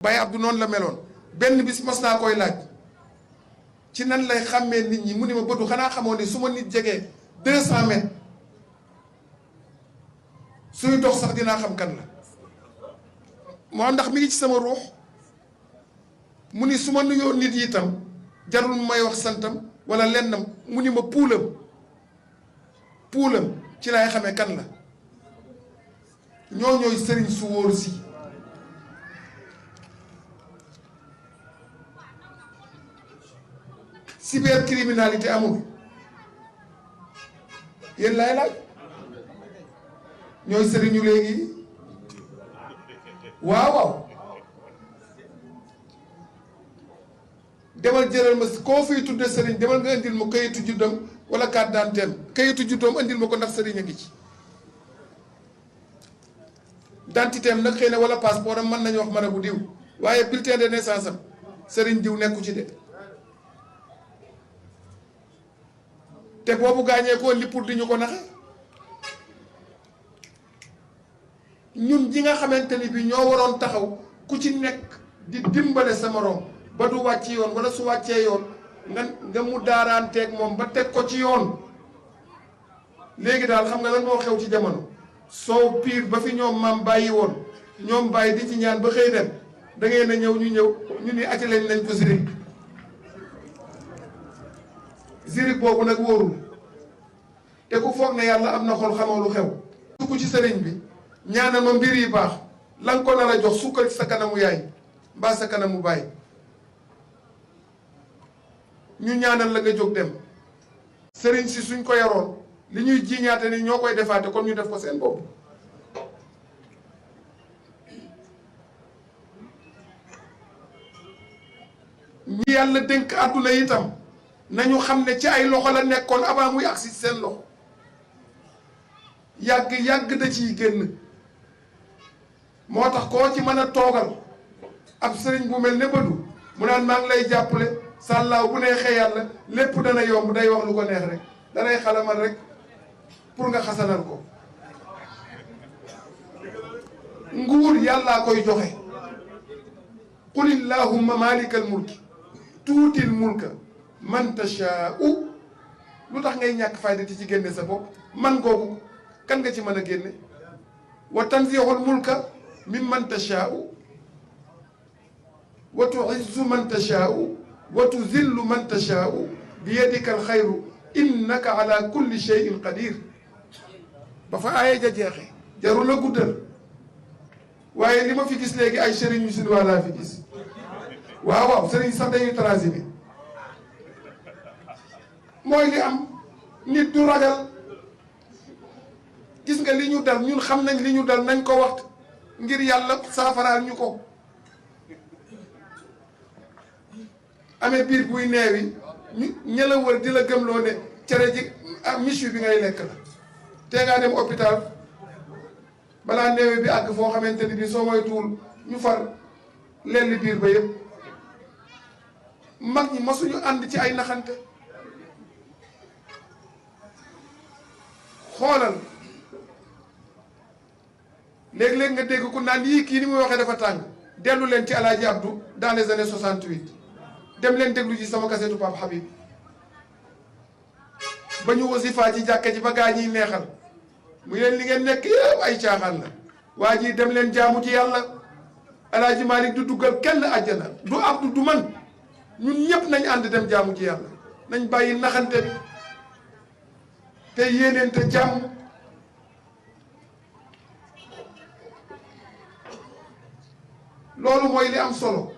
Baye Abdou noonu la meloon benn bis mos naa koy laaj ci nan lay xàmmee nit ñi mu ni ma bëtu xanaa xamoo ne su ma nit jegee 200 mètres suy dox sax dinaa xam kan la moo ndax mi ngi ci sama ruux mu ni su ma nuyoo nit yi itam jarul may wax santam wala lennam mu ni ma puulam ci lay xamee kan la ñoo ñooy sëriñ su wóor si cybercriminalité amul yéen laay laaj ñooy sëriñu léegi waaw demal jëlal ma koo fiy tudde sëriñ demal nga indil ma kayitu juddam wala carte d'identité kayitu juddoom indil ma ko ndax sëriñ a ngi ci d'identité am nag xëy na wala passeport am mën nañu wax mën a bu diw waaye bulletin de naissance am sëriñ diw nekku ci de te boobu gaañee ko indi pour di ñu ko naxe ñun ji nga xamante ni bi ñoo waroon taxaw ku ci nekk di dimbale sa morom ba du wàcc yoon wala su wàccee yoon nga mu daaraanteeg moom ba teg ko ci yoon léegi daal xam nga lan moo xew ci jamono soow piir ba fi ñoom maam bàyyi woon ñoom bàyyi di ci ñaan ba xëy dem da ngeen a ñëw ñu ni ati lañ ko zirik zirik boobu nag wóorul te ku foog ne yàlla am na xol xamoo lu xew dugg ci sëriñ bi ñaanal ma mbir yi baax la nga ko nar a jox sukkal ci sa kanamu yaay mbaa sa kanamu baay ñu ñaanal la nga jóg dem sëriñ si suñ ko yaroon li ñuy jiiñaate ni ñoo koy defaate kon ñu def ko seen bopp ñi yàlla dénk àdduna itam nañu xam ne ci ay loxo la nekkoon avant muy agsi seen loxo yàgg da ciy génn moo tax koo ci mën a toogal ab sëriñ bu mel ne Badou mu naan maa ngi lay jàppale sàllaaw bu neexee yàlla lépp dana yomb day wax lu ko neex rek danay xalamal rek pour nga xasanal ko nguur yàllaa koy joxe qul illahumma malikal mulki tuutil mulka man tashaa'u lu tax ngay ñàkk fayda ci génne sa bopp man googu kan nga ci mën a génne wa tanzihul mulka mimman tashaa'u wa tu'izzu man tashaa'u wa tuzillu man tashaa'u bi yadika alxayru innaka ala kulli shay'in qadir ba fa aaya ja jeexe jarul la guddal waaye li ma fi gis léegi ay sëriñ yu sin waa laa fi gis waaw sëriñ sax dañuy transibi mooy li am nit du ragal gis nga li ñu dal ñun xam nañ li ñu dal nañ ko wax ngir yàlla saafaraal ñu ko amee biir buy neewi ña la wër di la gëmloo ne cere ji michu bi ngay lekk la te ngaa dem hôpital balaa neewi bi àgg foo xamante ni bi soo moytuwul ñu far lelli biir ba yëpp mag ñi masuñu ànd ci ay naxante xoolal léeg-léeg nga dégg ku naan yii kii ni muy waxee dafa tàng dellu leen ci Alaaji Abdou dans les années 68 dem leen déglu ci sama kasetu Pape Habib ba ñu wasifa ci jàkka ji ba gaa ñiy neexal mu leen li ngeen nekk yëpp ay caaxaan la waa ji dem leen jaamu ci yàlla Alaaji Malick du duggal kenn àjjana du Abdou du man ñun ñëpp nañ ànd dem jaamu ci yàlla nañ bàyyi naxante bi te yéeneente jàmm loolu mooy li am solo